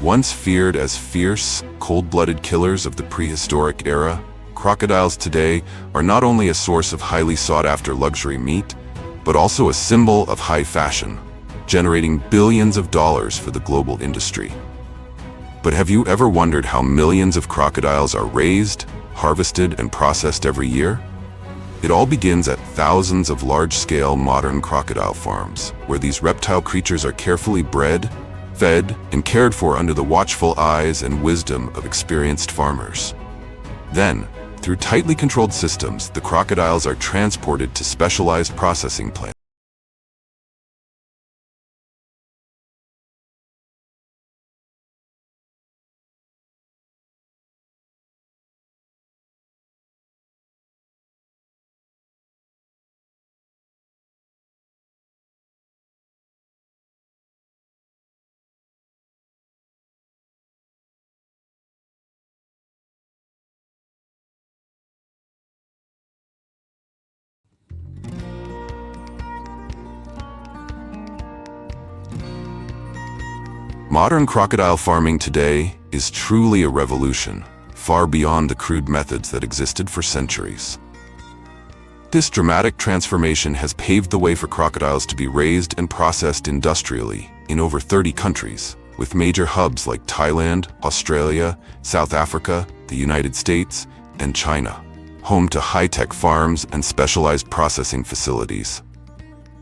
Once feared as fierce, cold-blooded killers of the prehistoric era, crocodiles today are not only a source of highly sought-after luxury meat, but also a symbol of high fashion, generating billions of dollars for the global industry. But have you ever wondered how millions of crocodiles are raised, harvested, and processed every year? It all begins at thousands of large-scale modern crocodile farms, where these reptile creatures are carefully bred, fed, and cared for under the watchful eyes and wisdom of experienced farmers. Then, through tightly controlled systems, the crocodiles are transported to specialized processing plants. Modern crocodile farming today is truly a revolution, far beyond the crude methods that existed for centuries. This dramatic transformation has paved the way for crocodiles to be raised and processed industrially in over 30 countries, with major hubs like Thailand, Australia, South Africa, the United States, and China, home to high-tech farms and specialized processing facilities.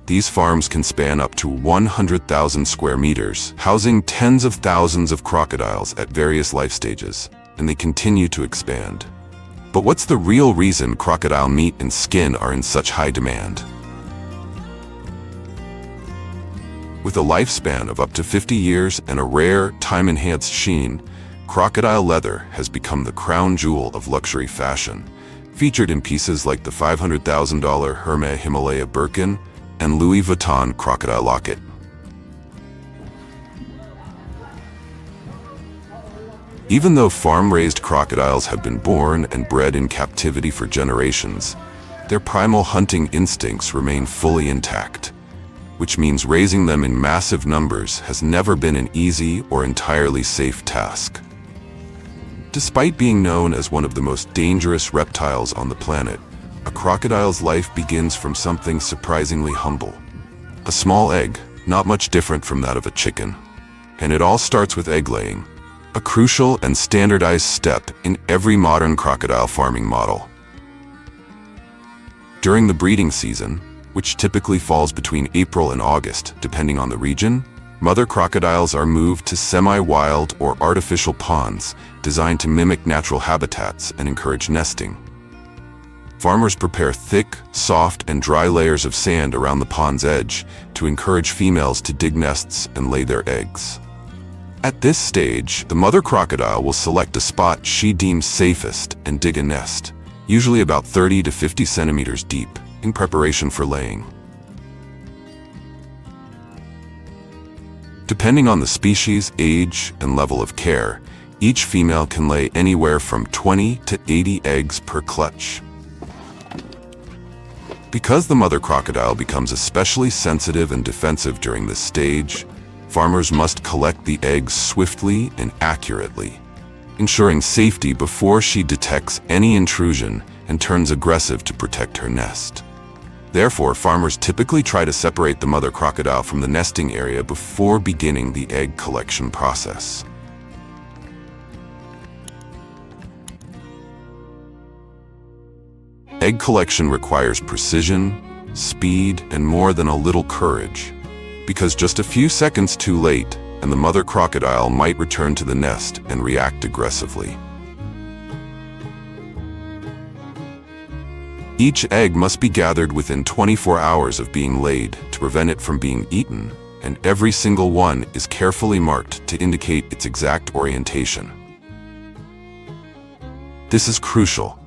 These farms can span up to 100,000 square meters, housing tens of thousands of crocodiles at various life stages, and they continue to expand. But what's the real reason crocodile meat and skin are in such high demand? With a lifespan of up to 50 years and a rare, time-enhanced sheen, crocodile leather has become the crown jewel of luxury fashion, featured in pieces like the $500,000 Hermes Himalaya Birkin and Louis Vuitton crocodile locket. Even though farm-raised crocodiles have been born and bred in captivity for generations, their primal hunting instincts remain fully intact, which means raising them in massive numbers has never been an easy or entirely safe task. Despite being known as one of the most dangerous reptiles on the planet, a crocodile's life begins from something surprisingly humble. A small egg, not much different from that of a chicken. And it all starts with egg laying, a crucial and standardized step in every modern crocodile farming model. During the breeding season, which typically falls between April and August, depending on the region, mother crocodiles are moved to semi-wild or artificial ponds designed to mimic natural habitats and encourage nesting. Farmers prepare thick, soft, and dry layers of sand around the pond's edge to encourage females to dig nests and lay their eggs. At this stage, the mother crocodile will select a spot she deems safest and dig a nest, usually about 30 to 50 centimeters deep, in preparation for laying. Depending on the species, age, and level of care, each female can lay anywhere from 20 to 80 eggs per clutch. Because the mother crocodile becomes especially sensitive and defensive during this stage, farmers must collect the eggs swiftly and accurately, ensuring safety before she detects any intrusion and turns aggressive to protect her nest. Therefore, farmers typically try to separate the mother crocodile from the nesting area before beginning the egg collection process. Egg collection requires precision, speed, and more than a little courage, because just a few seconds too late, and the mother crocodile might return to the nest and react aggressively. Each egg must be gathered within 24 hours of being laid to prevent it from being eaten, and every single one is carefully marked to indicate its exact orientation. This is crucial,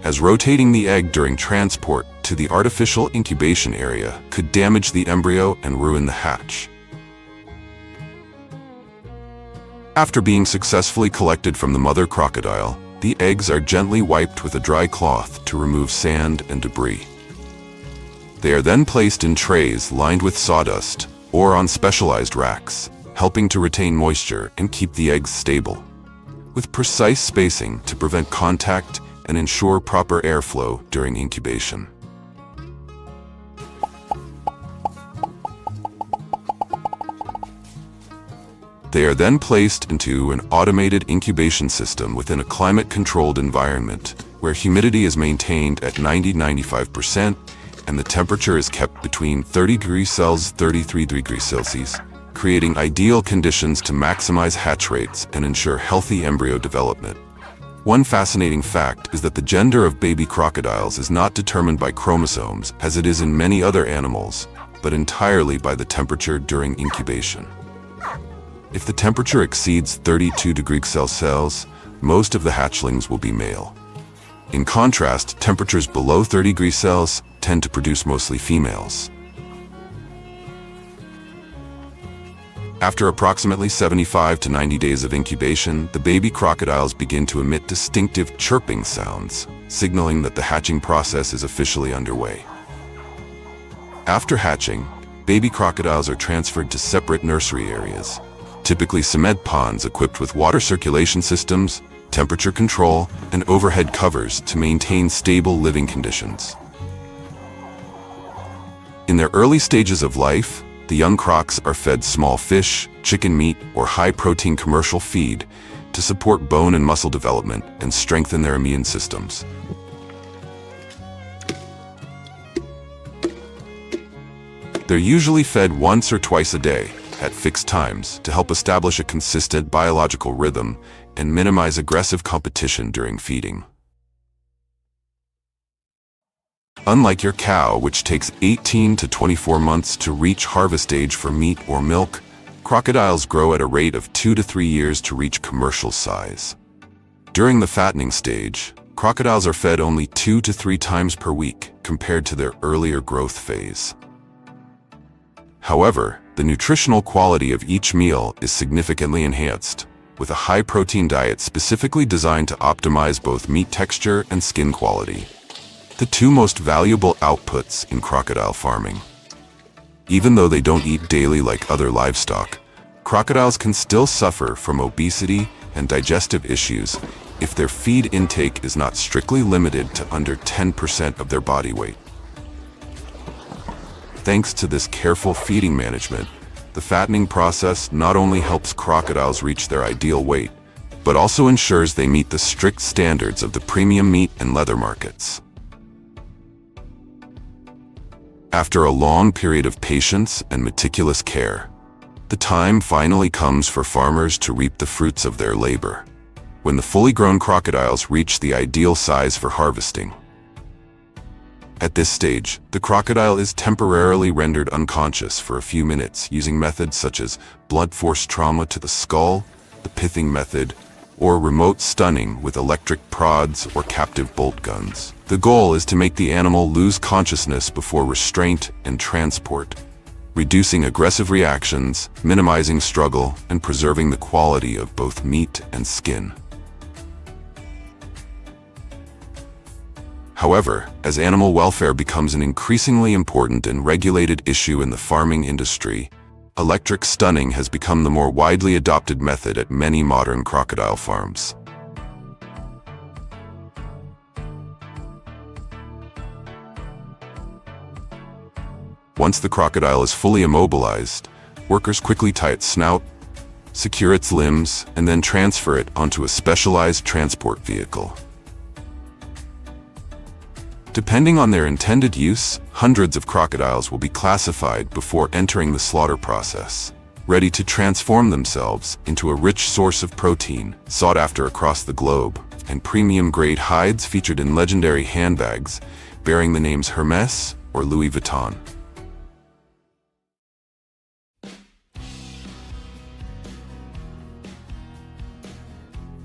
as rotating the egg during transport to the artificial incubation area could damage the embryo and ruin the hatch. After being successfully collected from the mother crocodile, the eggs are gently wiped with a dry cloth to remove sand and debris. They are then placed in trays lined with sawdust or on specialized racks, helping to retain moisture and keep the eggs stable, with precise spacing to prevent contact and ensure proper airflow during incubation. They are then placed into an automated incubation system within a climate-controlled environment, where humidity is maintained at 90–95% and the temperature is kept between 30 degrees Celsius and 33 degrees Celsius, creating ideal conditions to maximize hatch rates and ensure healthy embryo development. One fascinating fact is that the gender of baby crocodiles is not determined by chromosomes, as it is in many other animals, but entirely by the temperature during incubation. If the temperature exceeds 32 degrees Celsius, most of the hatchlings will be male. In contrast, temperatures below 30 degrees Celsius tend to produce mostly females. After approximately 75 to 90 days of incubation, the baby crocodiles begin to emit distinctive chirping sounds, signaling that the hatching process is officially underway. After hatching, baby crocodiles are transferred to separate nursery areas, typically smade ponds equipped with water circulation systems, temperature control, and overhead covers to maintain stable living conditions. In their early stages of life, the young crocs are fed small fish, chicken meat, or high-protein commercial feed to support bone and muscle development and strengthen their immune systems. They're usually fed once or twice a day, at fixed times, to help establish a consistent biological rhythm and minimize aggressive competition during feeding. Unlike your cow, which takes 18 to 24 months to reach harvest age for meat or milk, crocodiles grow at a rate of 2 to 3 years to reach commercial size. During the fattening stage, crocodiles are fed only 2 to 3 times per week compared to their earlier growth phase. However, the nutritional quality of each meal is significantly enhanced, with a high-protein diet specifically designed to optimize both meat texture and skin quality, the two most valuable outputs in crocodile farming. Even though they don't eat daily like other livestock, crocodiles can still suffer from obesity and digestive issues if their feed intake is not strictly limited to under 10% of their body weight. Thanks to this careful feeding management, the fattening process not only helps crocodiles reach their ideal weight, but also ensures they meet the strict standards of the premium meat and leather markets. After a long period of patience and meticulous care, the time finally comes for farmers to reap the fruits of their labor, when the fully grown crocodiles reach the ideal size for harvesting. At this stage, the crocodile is temporarily rendered unconscious for a few minutes using methods such as blunt force trauma to the skull, the pithing method, or remote stunning with electric prods or captive bolt guns. The goal is to make the animal lose consciousness before restraint and transport, reducing aggressive reactions, minimizing struggle, and preserving the quality of both meat and skin. However, as animal welfare becomes an increasingly important and regulated issue in the farming industry, electric stunning has become the more widely adopted method at many modern crocodile farms. Once the crocodile is fully immobilized, workers quickly tie its snout, secure its limbs, and then transfer it onto a specialized transport vehicle. Depending on their intended use, hundreds of crocodiles will be classified before entering the slaughter process, ready to transform themselves into a rich source of protein sought after across the globe, and premium-grade hides featured in legendary handbags bearing the names Hermes or Louis Vuitton.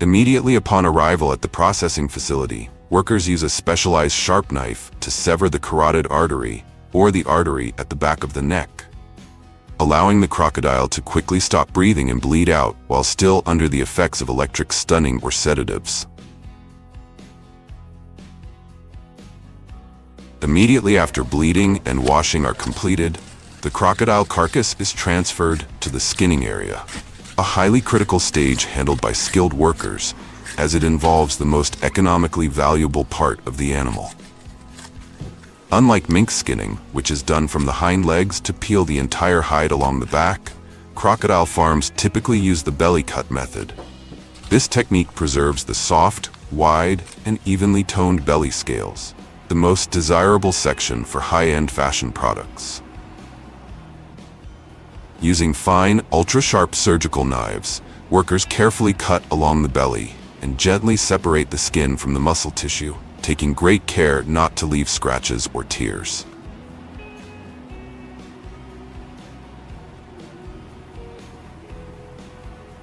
Immediately upon arrival at the processing facility, workers use a specialized sharp knife to sever the carotid artery, or the artery at the back of the neck, allowing the crocodile to quickly stop breathing and bleed out while still under the effects of electric stunning or sedatives. Immediately after bleeding and washing are completed, The crocodile carcass is transferred to the skinning area, a highly critical stage handled by skilled workers, as it involves the most economically valuable part of the animal. Unlike mink skinning, which is done from the hind legs to peel the entire hide along the back, crocodile farms typically use the belly cut method. This technique preserves the soft, wide, and evenly toned belly scales, the most desirable section for high-end fashion products. Using fine, ultra-sharp surgical knives, workers carefully cut along the belly and gently separate the skin from the muscle tissue, taking great care not to leave scratches or tears.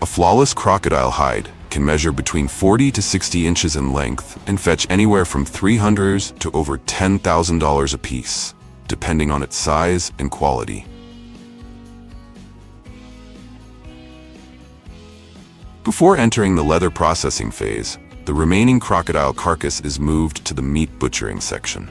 A flawless crocodile hide can measure between 40 to 60 inches in length and fetch anywhere from $300 to over $10,000 a piece, depending on its size and quality. Before entering the leather processing phase, the remaining crocodile carcass is moved to the meat butchering section.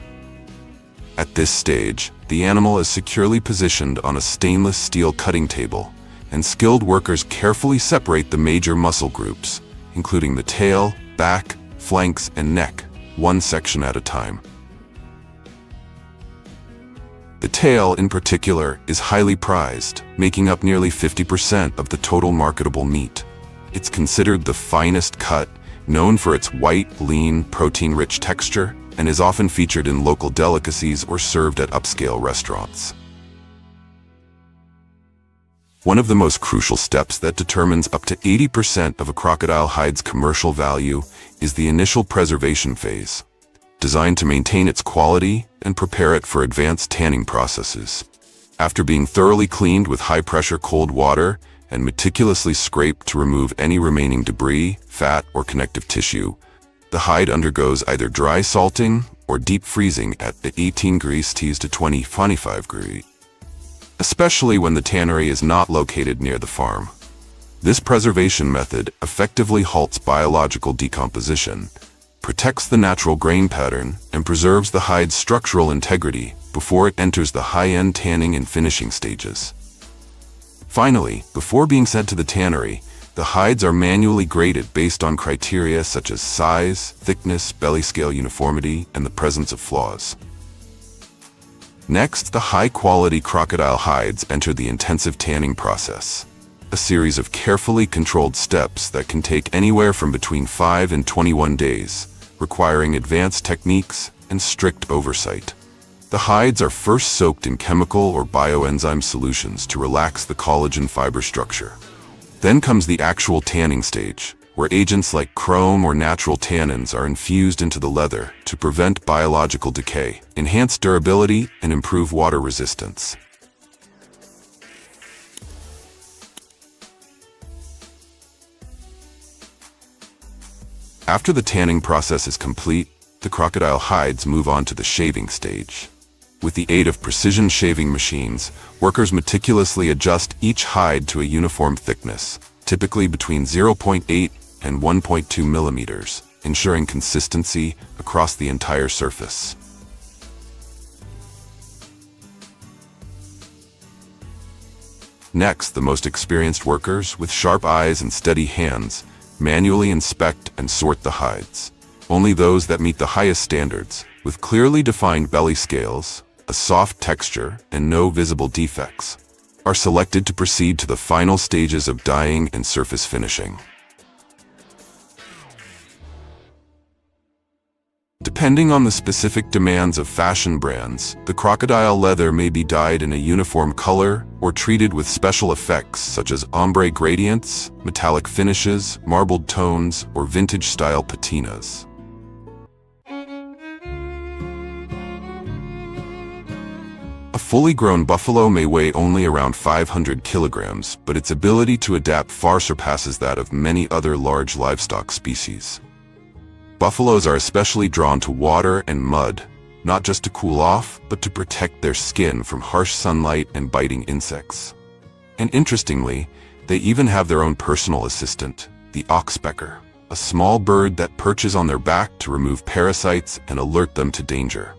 At this stage, the animal is securely positioned on a stainless steel cutting table, and skilled workers carefully separate the major muscle groups, including the tail, back, flanks, and neck, one section at a time. The tail, in particular, is highly prized, making up nearly 50% of the total marketable meat. It's considered the finest cut, known for its white, lean, protein-rich texture, and is often featured in local delicacies or served at upscale restaurants. One of the most crucial steps that determines up to 80% of a crocodile hide's commercial value is the initial preservation phase, designed to maintain its quality and prepare it for advanced tanning processes. After being thoroughly cleaned with high-pressure cold water and meticulously scraped to remove any remaining debris, fat, or connective tissue, the hide undergoes either dry salting or deep freezing at 18 degrees Celsius to 25 degrees, especially when the tannery is not located near the farm. This preservation method effectively halts biological decomposition, protects the natural grain pattern, and preserves the hide's structural integrity before it enters the high-end tanning and finishing stages. Finally, before being sent to the tannery, the hides are manually graded based on criteria such as size, thickness, belly scale uniformity, and the presence of flaws. Next, the high-quality crocodile hides enter the intensive tanning process, a series of carefully controlled steps that can take anywhere from between 5 and 21 days, requiring advanced techniques and strict oversight. The hides are first soaked in chemical or bioenzyme solutions to relax the collagen fiber structure. Then comes the actual tanning stage, where agents like chrome or natural tannins are infused into the leather to prevent biological decay, enhance durability, and improve water resistance. After the tanning process is complete, the crocodile hides move on to the shaving stage. With the aid of precision shaving machines, workers meticulously adjust each hide to a uniform thickness, typically between 0.8 and 1.2 millimeters, ensuring consistency across the entire surface. Next, the most experienced workers, with sharp eyes and steady hands, manually inspect and sort the hides. Only those that meet the highest standards, with clearly defined belly scales, a soft texture, and no visible defects, are selected to proceed to the final stages of dyeing and surface finishing. Depending on the specific demands of fashion brands, the crocodile leather may be dyed in a uniform color or treated with special effects such as ombre gradients, metallic finishes, marbled tones, or vintage-style patinas. A fully grown buffalo may weigh only around 500 kilograms, but its ability to adapt far surpasses that of many other large livestock species. Buffaloes are especially drawn to water and mud, not just to cool off, but to protect their skin from harsh sunlight and biting insects. And interestingly, they even have their own personal assistant, the oxpecker, a small bird that perches on their back to remove parasites and alert them to danger.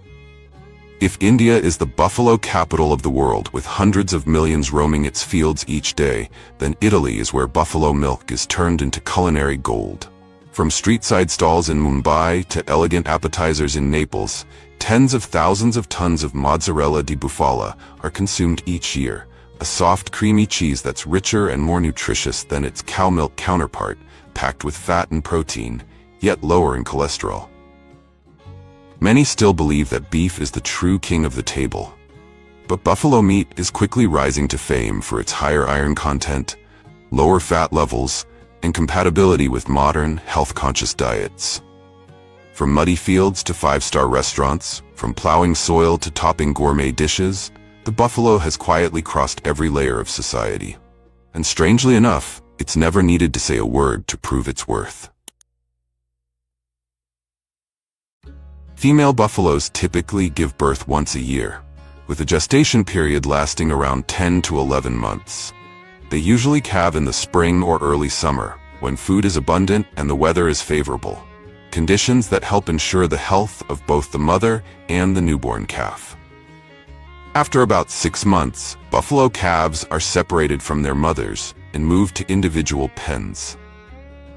If India is the buffalo capital of the world with hundreds of millions roaming its fields each day, then Italy is where buffalo milk is turned into culinary gold. From street-side stalls in Mumbai to elegant appetizers in Naples, tens of thousands of tons of mozzarella di bufala are consumed each year, a soft, creamy cheese that's richer and more nutritious than its cow milk counterpart, packed with fat and protein, yet lower in cholesterol. Many still believe that beef is the true king of the table. But buffalo meat is quickly rising to fame for its higher iron content, lower fat levels, and compatibility with modern, health-conscious diets. From muddy fields to five-star restaurants, from plowing soil to topping gourmet dishes, the buffalo has quietly crossed every layer of society. And strangely enough, it's never needed to say a word to prove its worth. Female buffaloes typically give birth once a year, with a gestation period lasting around 10 to 11 months. They usually calve in the spring or early summer, when food is abundant and the weather is favorable, conditions that help ensure the health of both the mother and the newborn calf. After about 6 months, buffalo calves are separated from their mothers and moved to individual pens.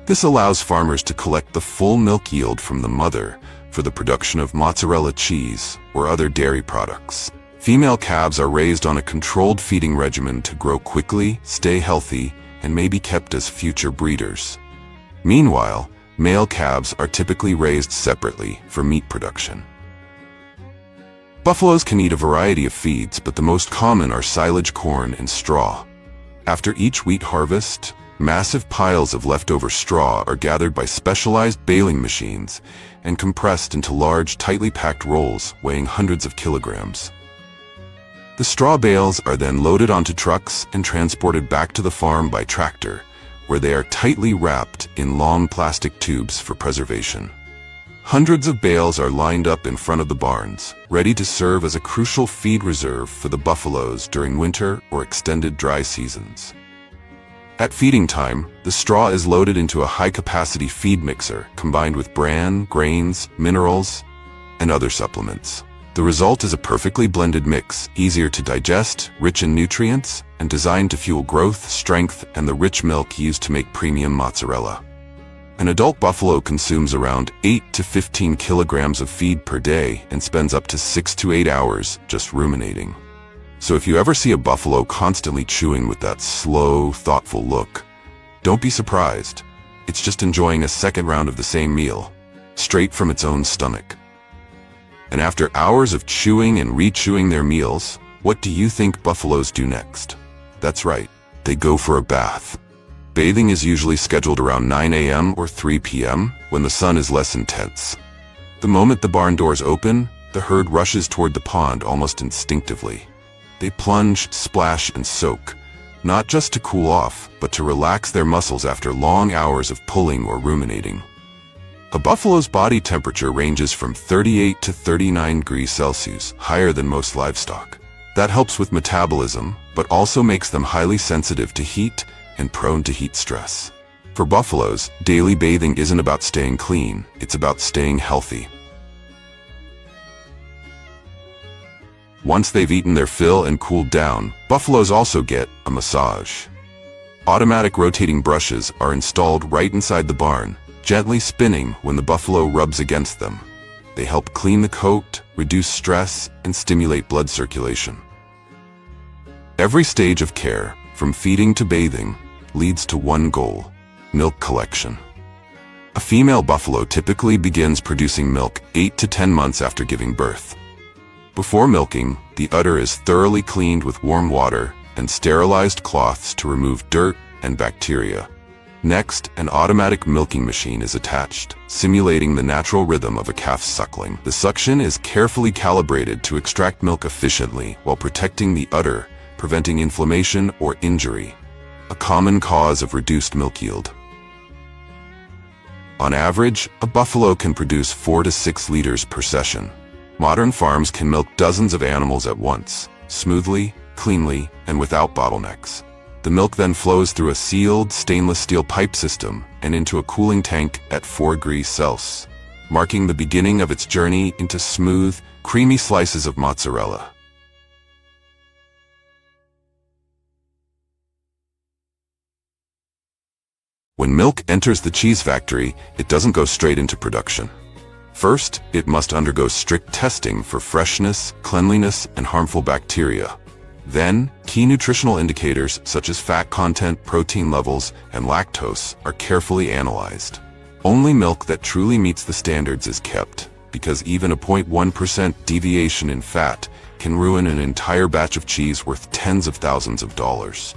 This allows farmers to collect the full milk yield from the mother for the production of mozzarella cheese or other dairy products. Female calves are raised on a controlled feeding regimen to grow quickly, stay healthy, and may be kept as future breeders. Meanwhile, male calves are typically raised separately for meat production. Buffaloes can eat a variety of feeds, but the most common are silage corn and straw. After each wheat harvest, massive piles of leftover straw are gathered by specialized baling machines and compressed into large, tightly packed rolls weighing hundreds of kilograms. The straw bales are then loaded onto trucks and transported back to the farm by tractor, where they are tightly wrapped in long plastic tubes for preservation. Hundreds of bales are lined up in front of the barns, ready to serve as a crucial feed reserve for the buffaloes during winter or extended dry seasons. At feeding time, the straw is loaded into a high-capacity feed mixer combined with bran, grains, minerals, and other supplements. The result is a perfectly blended mix, easier to digest, rich in nutrients, and designed to fuel growth, strength, and the rich milk used to make premium mozzarella. An adult buffalo consumes around 8 to 15 kilograms of feed per day and spends up to 6 to 8 hours just ruminating. So if you ever see a buffalo constantly chewing with that slow, thoughtful look, don't be surprised. It's just enjoying a second round of the same meal, straight from its own stomach. And after hours of chewing and re-chewing their meals, what do you think buffaloes do next? That's right, they go for a bath. Bathing is usually scheduled around 9 a.m. or 3 p.m. when the sun is less intense. The moment the barn doors open, the herd rushes toward the pond almost instinctively. They plunge, splash, and soak, not just to cool off, but to relax their muscles after long hours of pulling or ruminating. A buffalo's body temperature ranges from 38 to 39 degrees Celsius, higher than most livestock. That helps with metabolism, but also makes them highly sensitive to heat and prone to heat stress. For buffaloes, daily bathing isn't about staying clean, it's about staying healthy. Once they've eaten their fill and cooled down, buffaloes also get a massage. Automatic rotating brushes are installed right inside the barn, gently spinning when the buffalo rubs against them. They help clean the coat, reduce stress, and stimulate blood circulation. Every stage of care, from feeding to bathing, leads to one goal: milk collection. A female buffalo typically begins producing milk 8 to 10 months after giving birth. Before milking, the udder is thoroughly cleaned with warm water and sterilized cloths to remove dirt and bacteria. Next, an automatic milking machine is attached, simulating the natural rhythm of a calf's suckling. The suction is carefully calibrated to extract milk efficiently while protecting the udder, preventing inflammation or injury, a common cause of reduced milk yield. On average, a buffalo can produce 4 to 6 liters per session. Modern farms can milk dozens of animals at once, smoothly, cleanly, and without bottlenecks. The milk then flows through a sealed stainless steel pipe system and into a cooling tank at 4 degrees Celsius. marking the beginning of its journey into smooth, creamy slices of mozzarella. When milk enters the cheese factory, it doesn't go straight into production. First, it must undergo strict testing for freshness, cleanliness, and harmful bacteria. Then, key nutritional indicators such as fat content, protein levels, and lactose are carefully analyzed. Only milk that truly meets the standards is kept, because even a 0.1% deviation in fat can ruin an entire batch of cheese worth tens of thousands of dollars.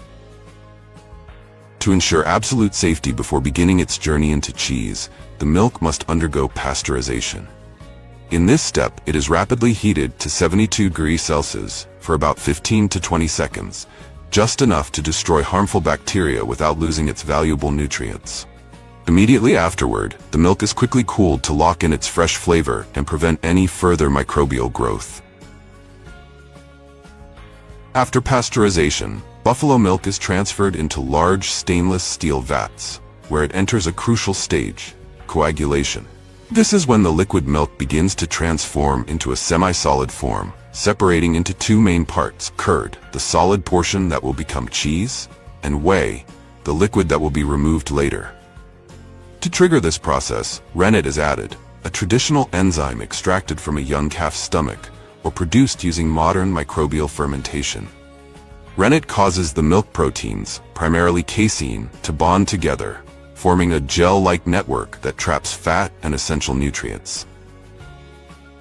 To ensure absolute safety before beginning its journey into cheese, the milk must undergo pasteurization. In this step, it is rapidly heated to 72 degrees Celsius for about 15 to 20 seconds, just enough to destroy harmful bacteria without losing its valuable nutrients. Immediately afterward, the milk is quickly cooled to lock in its fresh flavor and prevent any further microbial growth. After pasteurization, buffalo milk is transferred into large stainless steel vats, where it enters a crucial stage, coagulation. This is when the liquid milk begins to transform into a semi-solid form, separating into two main parts: curd, the solid portion that will become cheese, and whey, the liquid that will be removed later. To trigger this process, rennet is added, a traditional enzyme extracted from a young calf's stomach, or produced using modern microbial fermentation. Rennet causes the milk proteins, primarily casein, to bond together, forming a gel-like network that traps fat and essential nutrients.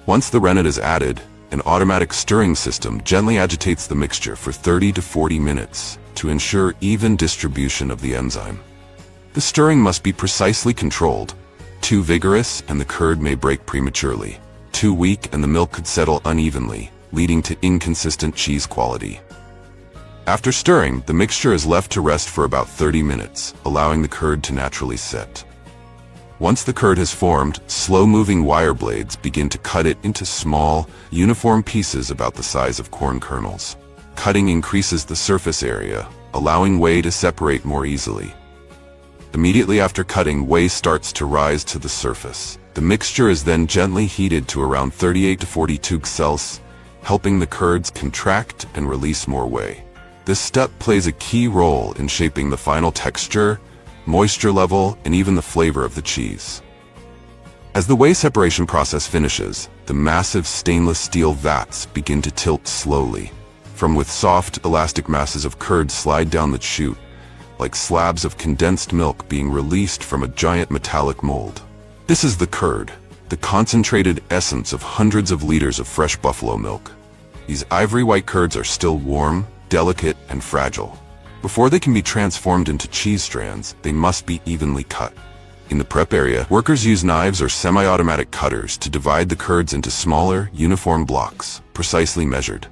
Once the rennet is added, an automatic stirring system gently agitates the mixture for 30 to 40 minutes to ensure even distribution of the enzyme. The stirring must be precisely controlled. Too vigorous and the curd may break prematurely. Too weak and the milk could settle unevenly, leading to inconsistent cheese quality. After stirring, the mixture is left to rest for about 30 minutes, allowing the curd to naturally set. Once the curd has formed, slow-moving wire blades begin to cut it into small, uniform pieces about the size of corn kernels. Cutting increases the surface area, allowing whey to separate more easily. Immediately after cutting, whey starts to rise to the surface. The mixture is then gently heated to around 38 to 42 degrees Celsius, helping the curds contract and release more whey. This step plays a key role in shaping the final texture, moisture level, and even the flavor of the cheese. As the whey separation process finishes, the massive stainless steel vats begin to tilt slowly. From with soft, elastic masses of curd slide down the chute, like slabs of condensed milk being released from a giant metallic mold. This is the curd, the concentrated essence of hundreds of liters of fresh buffalo milk. These ivory white curds are still warm, delicate, and fragile. Before they can be transformed into cheese strands, they must be evenly cut. In the prep area, workers use knives or semi-automatic cutters to divide the curds into smaller, uniform blocks, precisely measured.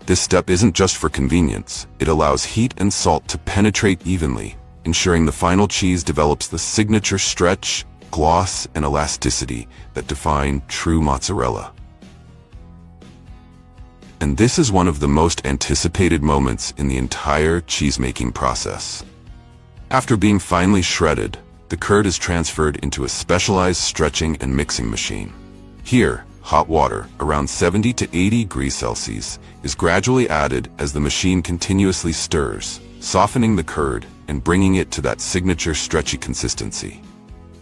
This step isn't just for convenience, it allows heat and salt to penetrate evenly, ensuring the final cheese develops the signature stretch, gloss, and elasticity that define true mozzarella. And this is one of the most anticipated moments in the entire cheese-making process. After being finely shredded, the curd is transferred into a specialized stretching and mixing machine. Here, hot water, around 70 to 80 degrees Celsius, is gradually added as the machine continuously stirs, softening the curd and bringing it to that signature stretchy consistency.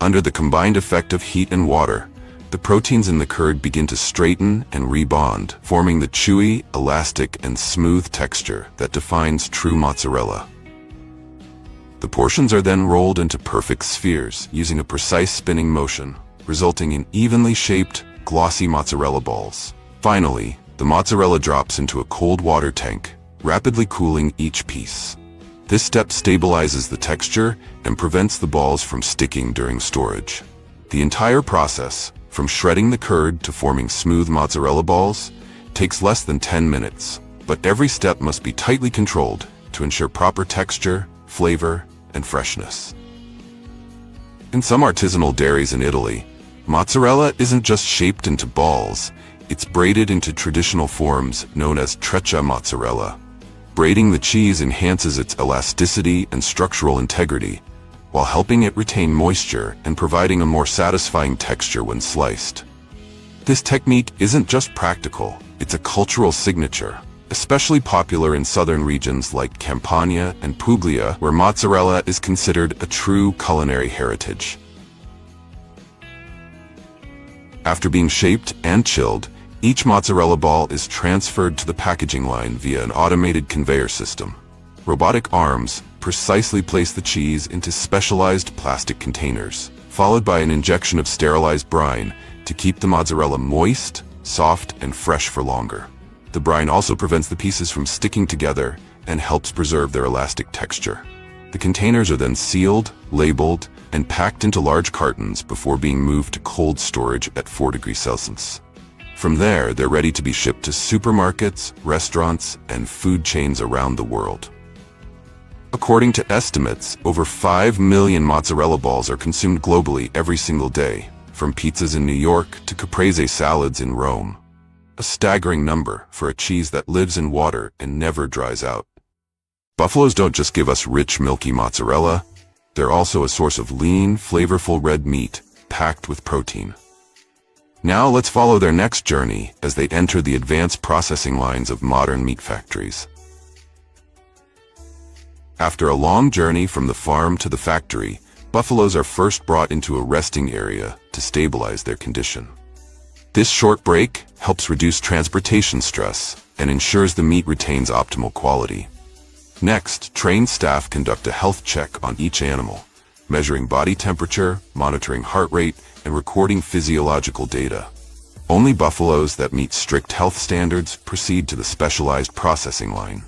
Under the combined effect of heat and water, the proteins in the curd begin to straighten and rebond, forming the chewy, elastic, and smooth texture that defines true mozzarella. The portions are then rolled into perfect spheres using a precise spinning motion, resulting in evenly shaped, glossy mozzarella balls. Finally, the mozzarella drops into a cold water tank, rapidly cooling each piece. This step stabilizes the texture and prevents the balls from sticking during storage. The entire process, from shredding the curd to forming smooth mozzarella balls, takes less than 10 minutes, but every step must be tightly controlled to ensure proper texture, flavor, and freshness. In some artisanal dairies in Italy, mozzarella isn't just shaped into balls, it's braided into traditional forms known as treccia mozzarella. Braiding the cheese enhances its elasticity and structural integrity, while helping it retain moisture and providing a more satisfying texture when sliced. This technique isn't just practical, it's a cultural signature, especially popular in southern regions like Campania and Puglia, where mozzarella is considered a true culinary heritage. After being shaped and chilled, each mozzarella ball is transferred to the packaging line via an automated conveyor system. Robotic arms precisely place the cheese into specialized plastic containers, followed by an injection of sterilized brine to keep the mozzarella moist, soft, and fresh for longer. The brine also prevents the pieces from sticking together and helps preserve their elastic texture. The containers are then sealed, labeled, and packed into large cartons before being moved to cold storage at 4 degrees Celsius. From there, they're ready to be shipped to supermarkets, restaurants, and food chains around the world. According to estimates, over 5 million mozzarella balls are consumed globally every single day, from pizzas in New York to caprese salads in Rome. A staggering number for a cheese that lives in water and never dries out. Buffaloes don't just give us rich, milky mozzarella, they're also a source of lean, flavorful red meat, packed with protein. Now let's follow their next journey as they enter the advanced processing lines of modern meat factories. After a long journey from the farm to the factory, buffaloes are first brought into a resting area to stabilize their condition. This short break helps reduce transportation stress and ensures the meat retains optimal quality. Next, trained staff conduct a health check on each animal, measuring body temperature, monitoring heart rate, and recording physiological data. Only buffaloes that meet strict health standards proceed to the specialized processing line.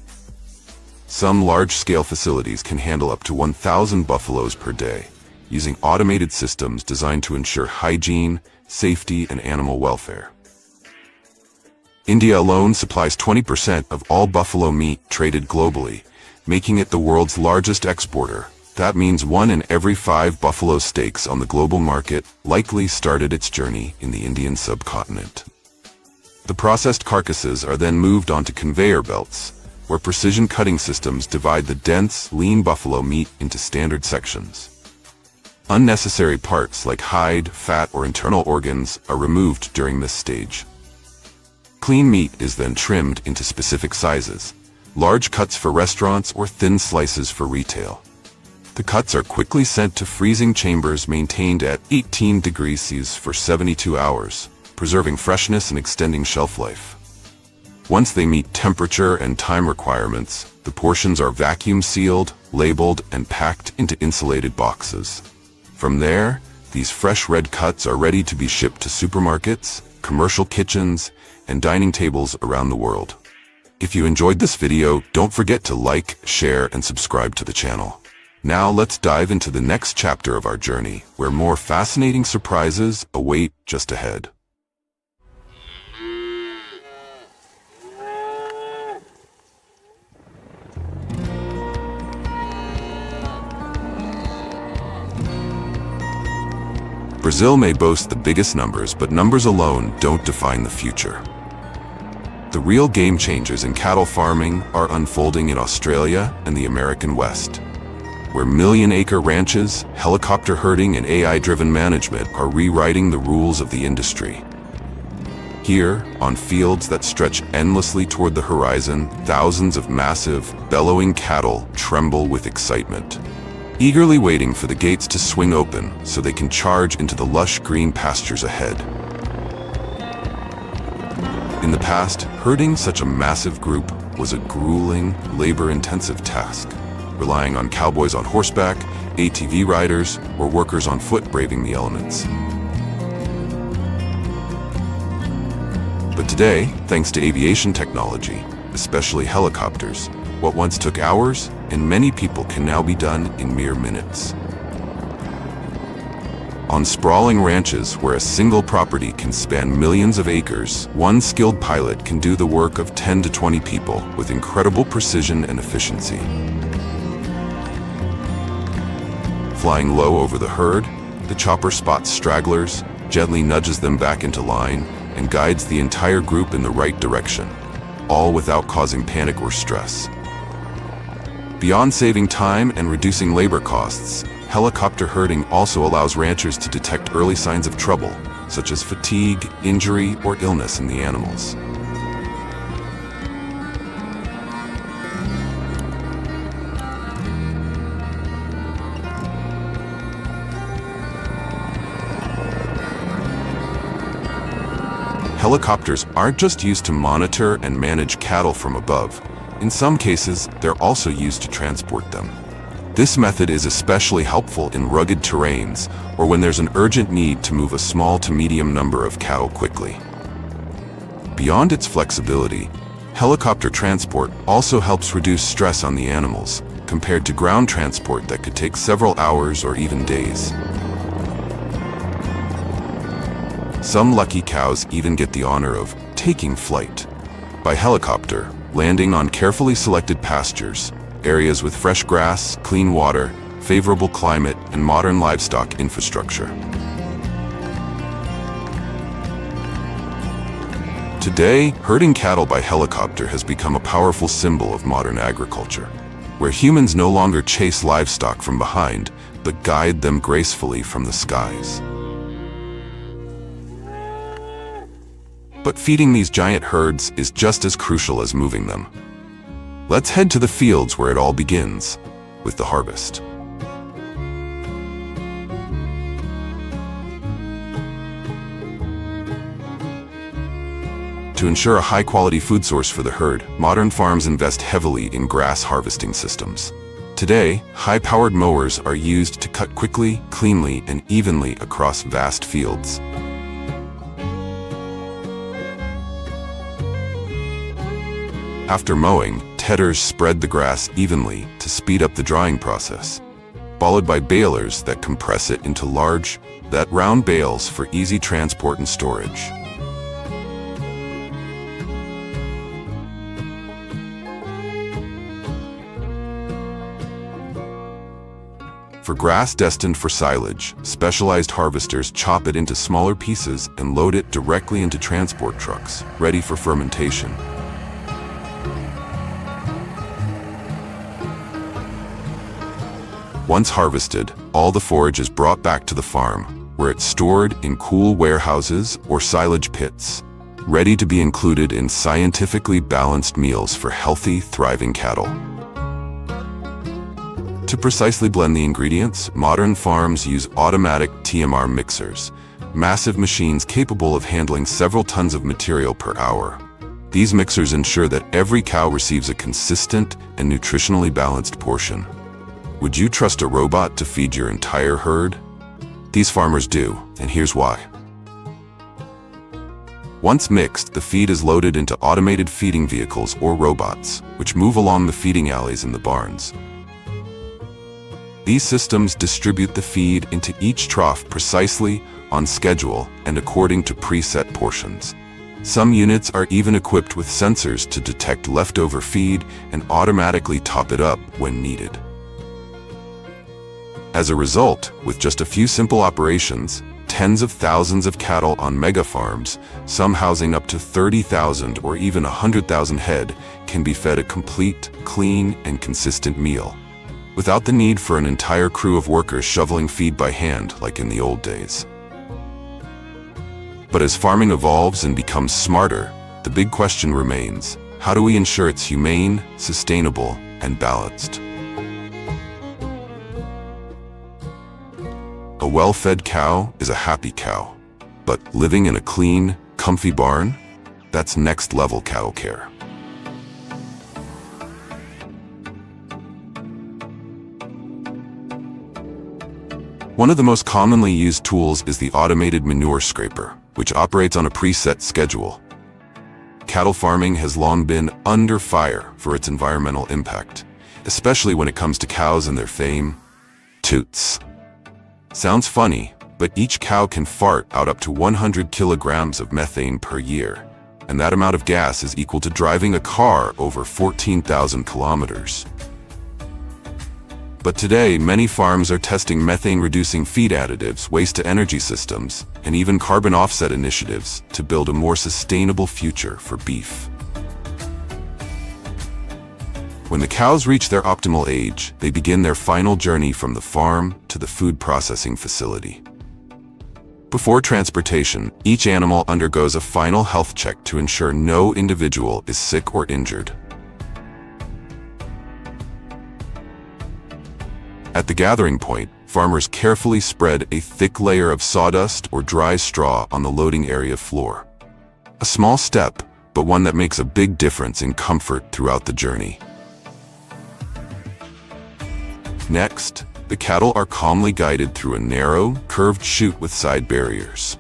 Some large-scale facilities can handle up to 1,000 buffaloes per day, using automated systems designed to ensure hygiene, safety, and animal welfare. India alone supplies 20% of all buffalo meat traded globally, making it the world's largest exporter. That means 1 in every 5 buffalo steaks on the global market likely started its journey in the Indian subcontinent. The processed carcasses are then moved onto conveyor belts, where precision cutting systems divide the dense, lean buffalo meat into standard sections. Unnecessary parts like hide, fat, or internal organs are removed during this stage. Clean meat is then trimmed into specific sizes, large cuts for restaurants or thin slices for retail. The cuts are quickly sent to freezing chambers maintained at 18 degrees Celsius for 72 hours, preserving freshness and extending shelf life. Once they meet temperature and time requirements, the portions are vacuum sealed, labeled, and packed into insulated boxes. From there, these fresh red cuts are ready to be shipped to supermarkets, commercial kitchens, and dining tables around the world. If you enjoyed this video, don't forget to like, share, and subscribe to the channel. Now let's dive into the next chapter of our journey, where more fascinating surprises await just ahead. Brazil may boast the biggest numbers, but numbers alone don't define the future. The real game changers in cattle farming are unfolding in Australia and the American West, where million-acre ranches, helicopter herding, and AI-driven management are rewriting the rules of the industry. Here, on fields that stretch endlessly toward the horizon, thousands of massive, bellowing cattle tremble with excitement, eagerly waiting for the gates to swing open so they can charge into the lush green pastures ahead. In the past, herding such a massive group was a grueling, labor-intensive task, relying on cowboys on horseback, ATV riders, or workers on foot braving the elements. But today, thanks to aviation technology, especially helicopters, what once took hours and many people can now be done in mere minutes. On sprawling ranches where a single property can span millions of acres, one skilled pilot can do the work of 10 to 20 people with incredible precision and efficiency. Flying low over the herd, the chopper spots stragglers, gently nudges them back into line, and guides the entire group in the right direction, all without causing panic or stress. Beyond saving time and reducing labor costs, Helicopter herding also allows ranchers to detect early signs of trouble, such as fatigue, injury, or illness in the animals. Helicopters aren't just used to monitor and manage cattle from above. In some cases, they're also used to transport them. This method is especially helpful in rugged terrains or when there's an urgent need to move a small to medium number of cattle quickly. Beyond its flexibility, helicopter transport also helps reduce stress on the animals, compared to ground transport that could take several hours or even days. Some lucky cows even get the honor of taking flight by helicopter, landing on carefully selected pastures, areas with fresh grass, clean water, favorable climate, and modern livestock infrastructure. Today, herding cattle by helicopter has become a powerful symbol of modern agriculture, where humans no longer chase livestock from behind, but guide them gracefully from the skies. But feeding these giant herds is just as crucial as moving them. Let's head to the fields where it all begins, with the harvest. To ensure a high-quality food source for the herd, modern farms invest heavily in grass harvesting systems. Today, high-powered mowers are used to cut quickly, cleanly, and evenly across vast fields. After mowing, tedders spread the grass evenly to speed up the drying process, followed by balers that compress it into large, round bales for easy transport and storage. For grass destined for silage, specialized harvesters chop it into smaller pieces and load it directly into transport trucks, ready for fermentation. Once harvested, all the forage is brought back to the farm, where it's stored in cool warehouses or silage pits, ready to be included in scientifically balanced meals for healthy, thriving cattle. To precisely blend the ingredients, modern farms use automatic TMR mixers, massive machines capable of handling several tons of material per hour. These mixers ensure that every cow receives a consistent and nutritionally balanced portion. Would you trust a robot to feed your entire herd? These farmers do, and here's why. Once mixed, the feed is loaded into automated feeding vehicles or robots, which move along the feeding alleys in the barns. These systems distribute the feed into each trough precisely, on schedule, and according to preset portions. Some units are even equipped with sensors to detect leftover feed and automatically top it up when needed. As a result, with just a few simple operations, tens of thousands of cattle on mega farms, some housing up to 30,000 or even 100,000 head, can be fed a complete, clean, and consistent meal, without the need for an entire crew of workers shoveling feed by hand like in the old days. But as farming evolves and becomes smarter, the big question remains: how do we ensure it's humane, sustainable, and balanced? A well-fed cow is a happy cow, but living in a clean, comfy barn? That's next-level cow care. One of the most commonly used tools is the automated manure scraper, which operates on a preset schedule. Cattle farming has long been under fire for its environmental impact, especially when it comes to cows and their fame, toots. Sounds funny, but each cow can fart out up to 100 kilograms of methane per year, and that amount of gas is equal to driving a car over 14,000 kilometers. But today, many farms are testing methane-reducing feed additives, waste-to-energy systems, and even carbon offset initiatives to build a more sustainable future for beef. When the cows reach their optimal age, they begin their final journey from the farm to the food processing facility. Before transportation, each animal undergoes a final health check to ensure no individual is sick or injured. At the gathering point, farmers carefully spread a thick layer of sawdust or dry straw on the loading area floor. A small step, but one that makes a big difference in comfort throughout the journey. Next, the cattle are calmly guided through a narrow, curved chute with side barriers.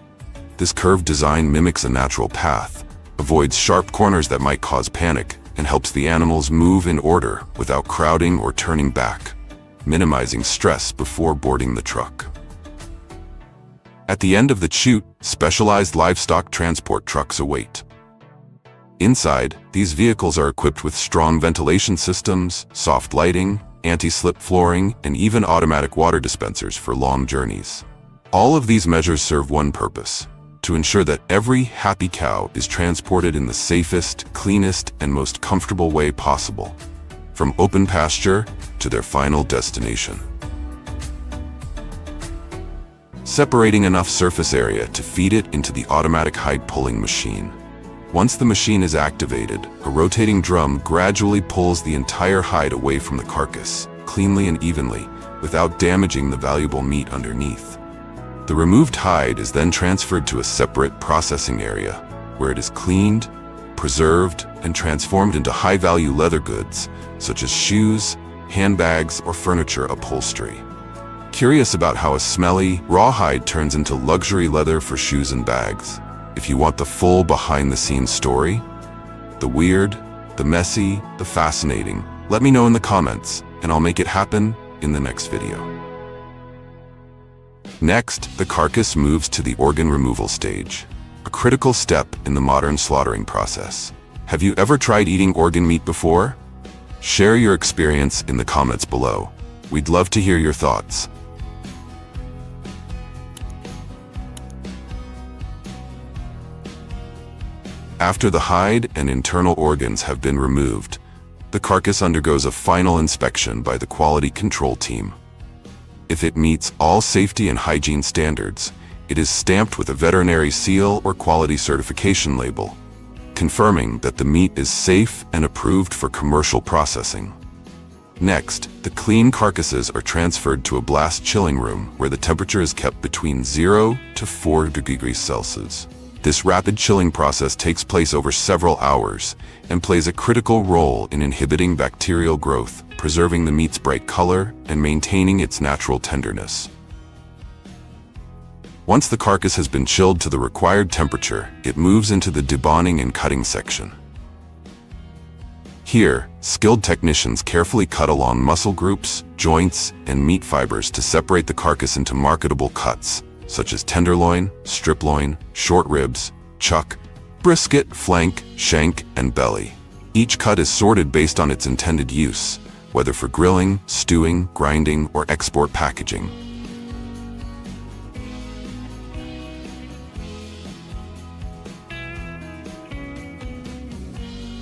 This curved design mimics a natural path, avoids sharp corners that might cause panic, and helps the animals move in order without crowding or turning back, minimizing stress before boarding the truck. At the end of the chute, specialized livestock transport trucks await. Inside, these vehicles are equipped with strong ventilation systems, soft lighting, anti-slip flooring, and even automatic water dispensers for long journeys. All of these measures serve one purpose: to ensure that every happy cow is transported in the safest, cleanest, and most comfortable way possible, from open pasture to their final destination. Separating enough surface area to feed it into the automatic hide pulling machine. Once the machine is activated, a rotating drum gradually pulls the entire hide away from the carcass, cleanly and evenly, without damaging the valuable meat underneath. The removed hide is then transferred to a separate processing area, where it is cleaned, preserved, and transformed into high-value leather goods, such as shoes, handbags, or furniture upholstery. Curious about how a smelly, raw hide turns into luxury leather for shoes and bags? If you want the full behind-the-scenes story, the weird, the messy, the fascinating, let me know in the comments, and I'll make it happen in the next video. Next, the carcass moves to the organ removal stage, a critical step in the modern slaughtering process. Have you ever tried eating organ meat before? Share your experience in the comments below. We'd love to hear your thoughts. After the hide and internal organs have been removed, the carcass undergoes a final inspection by the quality control team. If it meets all safety and hygiene standards, it is stamped with a veterinary seal or quality certification label, confirming that the meat is safe and approved for commercial processing. Next, the clean carcasses are transferred to a blast chilling room where the temperature is kept between 0 to 4 degrees Celsius. This rapid chilling process takes place over several hours and plays a critical role in inhibiting bacterial growth, preserving the meat's bright color, and maintaining its natural tenderness. Once the carcass has been chilled to the required temperature, it moves into the deboning and cutting section. Here, skilled technicians carefully cut along muscle groups, joints, and meat fibers to separate the carcass into marketable cuts, such as tenderloin, strip loin, short ribs, chuck, brisket, flank, shank, and belly. Each cut is sorted based on its intended use, whether for grilling, stewing, grinding, or export packaging.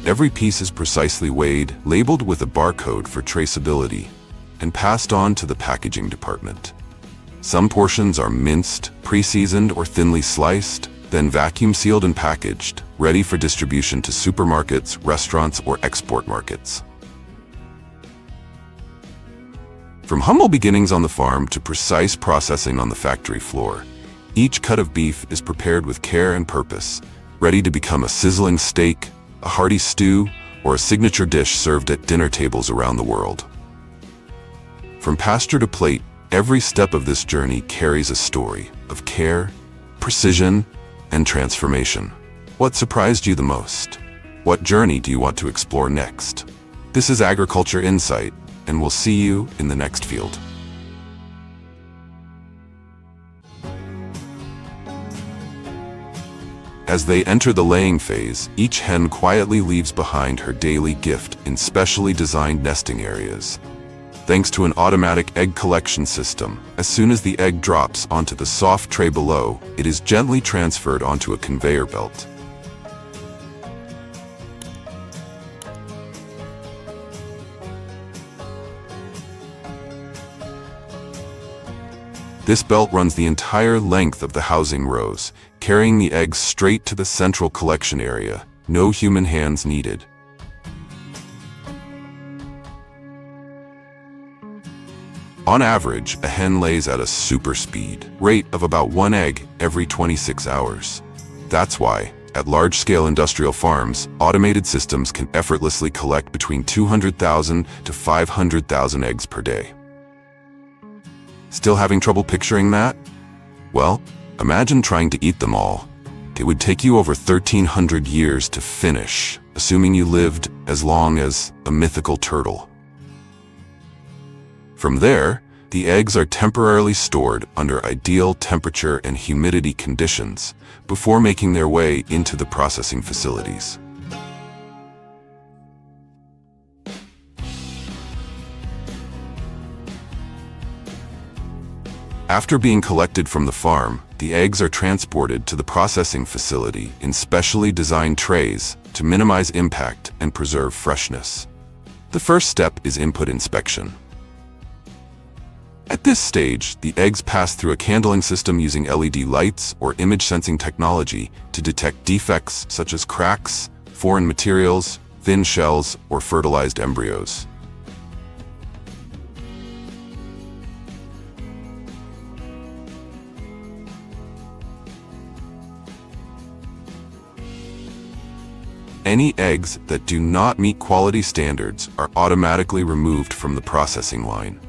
Every piece is precisely weighed, labeled with a barcode for traceability, and passed on to the packaging department. Some portions are minced, pre-seasoned, or thinly sliced, then vacuum sealed and packaged, ready for distribution to supermarkets, restaurants, or export markets. From humble beginnings on the farm to precise processing on the factory floor, each cut of beef is prepared with care and purpose, ready to become a sizzling steak, a hearty stew, or a signature dish served at dinner tables around the world. From pasture to plate, every step of this journey carries a story of care, precision, and transformation. What surprised you the most? What journey do you want to explore next? This is Agriculture Insight, and we'll see you in the next field. As they enter the laying phase, each hen quietly leaves behind her daily gift in specially designed nesting areas. Thanks to an automatic egg collection system, as soon as the egg drops onto the soft tray below, it is gently transferred onto a conveyor belt. This belt runs the entire length of the housing rows, carrying the eggs straight to the central collection area. No human hands needed. On average, a hen lays at a super speed rate of about 1 egg every 26 hours. That's why, at large-scale industrial farms, automated systems can effortlessly collect between 200,000 to 500,000 eggs per day. Still having trouble picturing that? Well, imagine trying to eat them all. It would take you over 1,300 years to finish, assuming you lived as long as a mythical turtle. From there, the eggs are temporarily stored under ideal temperature and humidity conditions before making their way into the processing facilities. After being collected from the farm, the eggs are transported to the processing facility in specially designed trays to minimize impact and preserve freshness. The first step is input inspection. At this stage, the eggs pass through a candling system using LED lights or image sensing technology to detect defects such as cracks, foreign materials, thin shells, or fertilized embryos. Any eggs that do not meet quality standards are automatically removed from the processing line.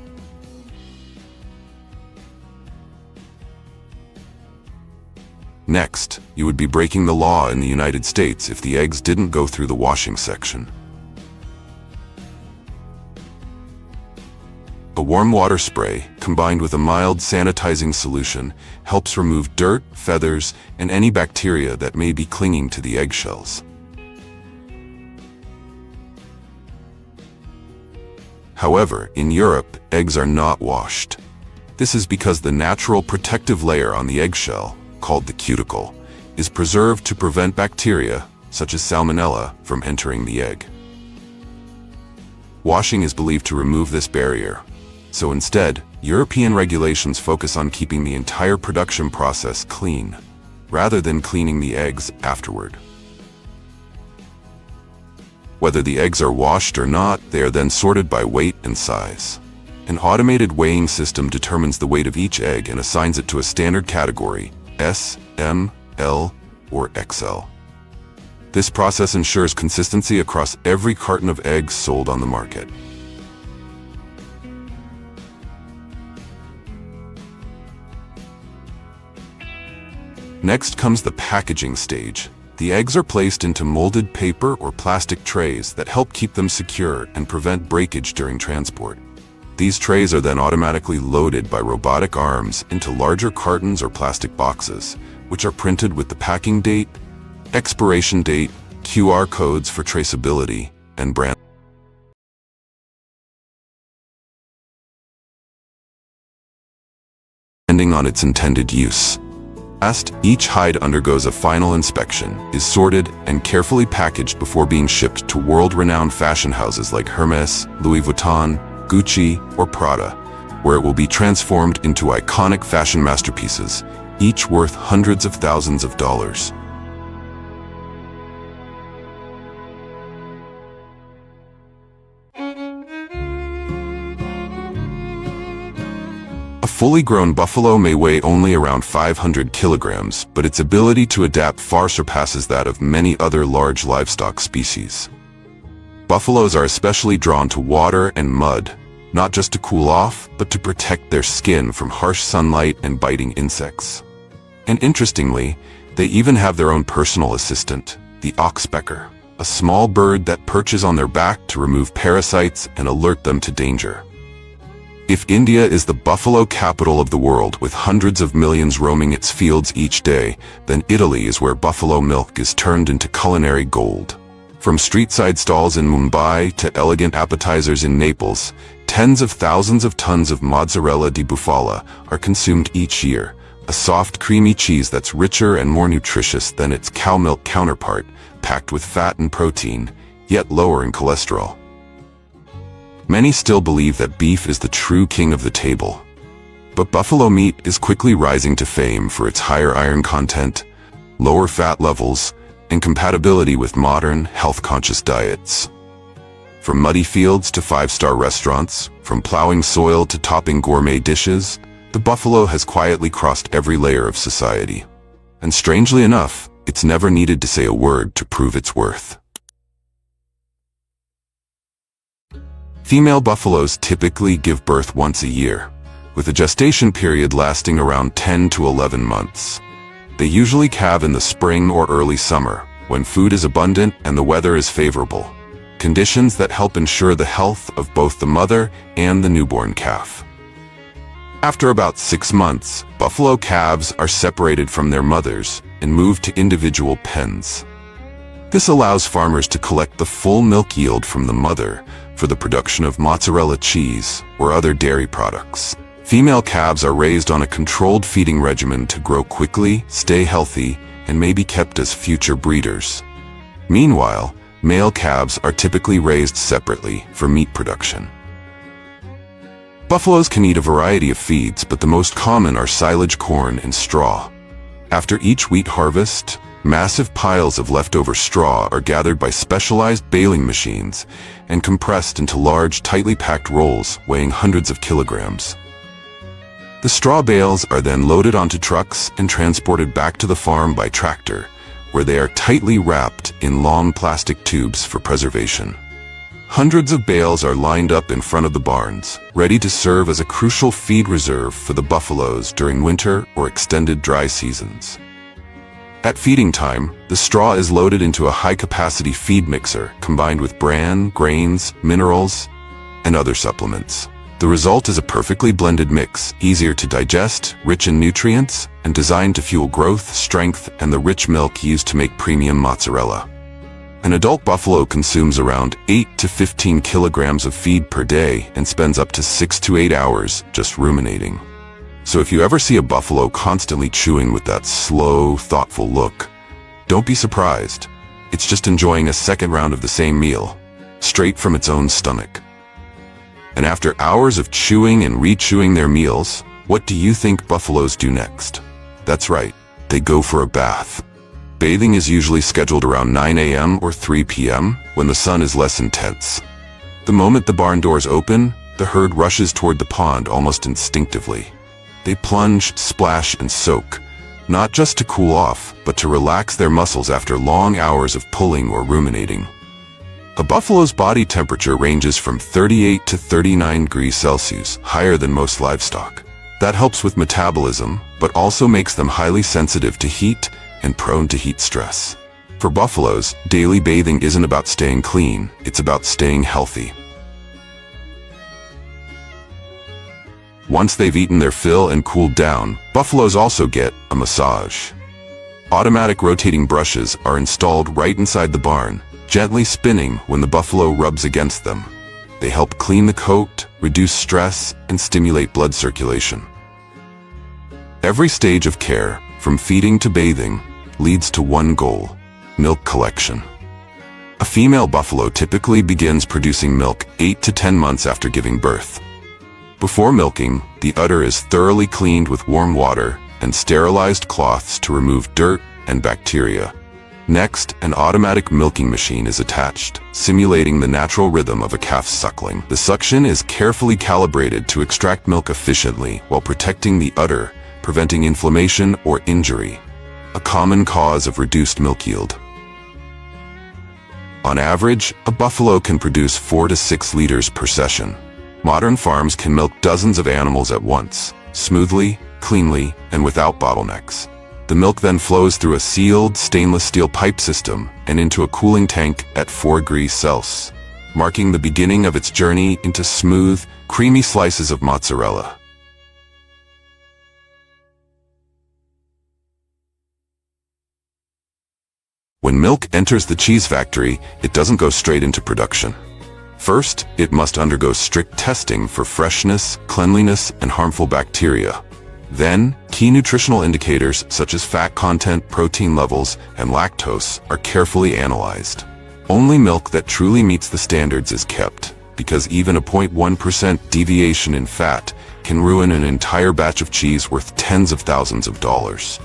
Next, you would be breaking the law in the United States if the eggs didn't go through the washing section. A warm water spray, combined with a mild sanitizing solution, helps remove dirt, feathers, and any bacteria that may be clinging to the eggshells. However, in Europe, eggs are not washed. This is because the natural protective layer on the eggshell, called the cuticle, is preserved to prevent bacteria, such as salmonella, from entering the egg. Washing is believed to remove this barrier. So instead, European regulations focus on keeping the entire production process clean, rather than cleaning the eggs afterward. Whether the eggs are washed or not, they are then sorted by weight and size. An automated weighing system determines the weight of each egg and assigns it to a standard category, S, M, L, or XL. This process ensures consistency across every carton of eggs sold on the market. Next comes the packaging stage. The eggs are placed into molded paper or plastic trays that help keep them secure and prevent breakage during transport. These trays are then automatically loaded by robotic arms into larger cartons or plastic boxes, which are printed with the packing date, expiration date, QR codes for traceability, and brand. Depending on its intended use. Last, each hide undergoes a final inspection, is sorted, and carefully packaged before being shipped to world-renowned fashion houses like Hermes, Louis Vuitton, Gucci, or Prada, where it will be transformed into iconic fashion masterpieces, each worth hundreds of thousands of dollars. A fully grown buffalo may weigh only around 500 kilograms, but its ability to adapt far surpasses that of many other large livestock species. Buffaloes are especially drawn to water and mud, not just to cool off, but to protect their skin from harsh sunlight and biting insects. And interestingly, they even have their own personal assistant, the oxpecker, a small bird that perches on their back to remove parasites and alert them to danger. If India is the buffalo capital of the world with hundreds of millions roaming its fields each day, then Italy is where buffalo milk is turned into culinary gold. From street-side stalls in Mumbai to elegant appetizers in Naples, tens of thousands of tons of mozzarella di bufala are consumed each year, a soft, creamy cheese that's richer and more nutritious than its cow milk counterpart, packed with fat and protein, yet lower in cholesterol. Many still believe that beef is the true king of the table. But buffalo meat is quickly rising to fame for its higher iron content, lower fat levels, and compatibility with modern, health-conscious diets. From muddy fields to five-star restaurants, from plowing soil to topping gourmet dishes, the buffalo has quietly crossed every layer of society. And strangely enough, it's never needed to say a word to prove its worth. Female buffaloes typically give birth once a year, with a gestation period lasting around 10 to 11 months. They usually calve in the spring or early summer, when food is abundant and the weather is favorable, conditions that help ensure the health of both the mother and the newborn calf. After about 6 months, buffalo calves are separated from their mothers and moved to individual pens. This allows farmers to collect the full milk yield from the mother for the production of mozzarella cheese or other dairy products. Female calves are raised on a controlled feeding regimen to grow quickly, stay healthy, and may be kept as future breeders. Meanwhile, male calves are typically raised separately for meat production. Buffaloes can eat a variety of feeds, but the most common are silage corn and straw. After each wheat harvest, massive piles of leftover straw are gathered by specialized baling machines and compressed into large, tightly packed rolls weighing hundreds of kilograms. The straw bales are then loaded onto trucks and transported back to the farm by tractor, where they are tightly wrapped in long plastic tubes for preservation. Hundreds of bales are lined up in front of the barns, ready to serve as a crucial feed reserve for the buffaloes during winter or extended dry seasons. At feeding time, the straw is loaded into a high-capacity feed mixer combined with bran, grains, minerals, and other supplements. The result is a perfectly blended mix, easier to digest, rich in nutrients, and designed to fuel growth, strength, and the rich milk used to make premium mozzarella. An adult buffalo consumes around 8 to 15 kilograms of feed per day and spends up to 6 to 8 hours just ruminating. So if you ever see a buffalo constantly chewing with that slow, thoughtful look, don't be surprised. It's just enjoying a second round of the same meal, straight from its own stomach. And after hours of chewing and re-chewing their meals, what do you think buffaloes do next? That's right, they go for a bath. Bathing is usually scheduled around 9 a.m. or 3 p.m. when the sun is less intense. The moment the barn doors open, the herd rushes toward the pond almost instinctively. They plunge, splash, and soak, not just to cool off, but to relax their muscles after long hours of pulling or ruminating. A buffalo's body temperature ranges from 38 to 39 degrees Celsius, higher than most livestock. That helps with metabolism, but also makes them highly sensitive to heat and prone to heat stress. For buffaloes, daily bathing isn't about staying clean, it's about staying healthy. Once they've eaten their fill and cooled down, buffaloes also get a massage. Automatic rotating brushes are installed right inside the barn, gently spinning when the buffalo rubs against them. They help clean the coat, reduce stress, and stimulate blood circulation. Every stage of care, from feeding to bathing, leads to one goal: milk collection. A female buffalo typically begins producing milk 8 to 10 months after giving birth. Before milking, the udder is thoroughly cleaned with warm water and sterilized cloths to remove dirt and bacteria. Next, an automatic milking machine is attached, simulating the natural rhythm of a calf's suckling. The suction is carefully calibrated to extract milk efficiently while protecting the udder, preventing inflammation or injury, a common cause of reduced milk yield. On average, a buffalo can produce 4 to 6 liters per session. Modern farms can milk dozens of animals at once, smoothly, cleanly, and without bottlenecks. The milk then flows through a sealed stainless steel pipe system and into a cooling tank at 4 degrees Celsius, marking the beginning of its journey into smooth, creamy slices of mozzarella. When milk enters the cheese factory, it doesn't go straight into production. First, it must undergo strict testing for freshness, cleanliness, and harmful bacteria. Then, key nutritional indicators such as fat content, protein levels, and lactose are carefully analyzed. Only milk that truly meets the standards is kept, because even a 0.1% deviation in fat can ruin an entire batch of cheese worth tens of thousands of dollars.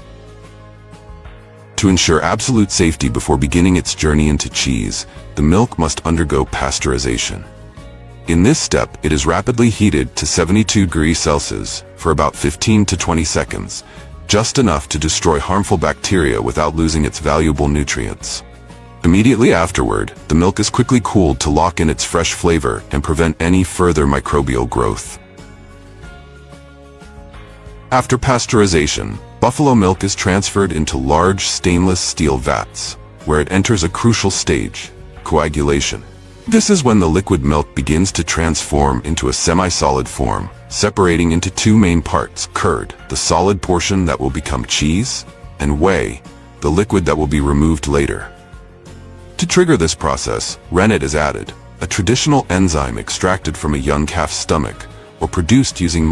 To ensure absolute safety before beginning its journey into cheese, the milk must undergo pasteurization. In this step, it is rapidly heated to 72 degrees Celsius for about 15 to 20 seconds, just enough to destroy harmful bacteria without losing its valuable nutrients. Immediately afterward, the milk is quickly cooled to lock in its fresh flavor and prevent any further microbial growth. After pasteurization, buffalo milk is transferred into large stainless steel vats, where it enters a crucial stage, coagulation. This is when the liquid milk begins to transform into a semi-solid form, separating into two main parts: curd, the solid portion that will become cheese, and whey, the liquid that will be removed later. To trigger this process, rennet is added, a traditional enzyme extracted from a young calf's stomach, or produced using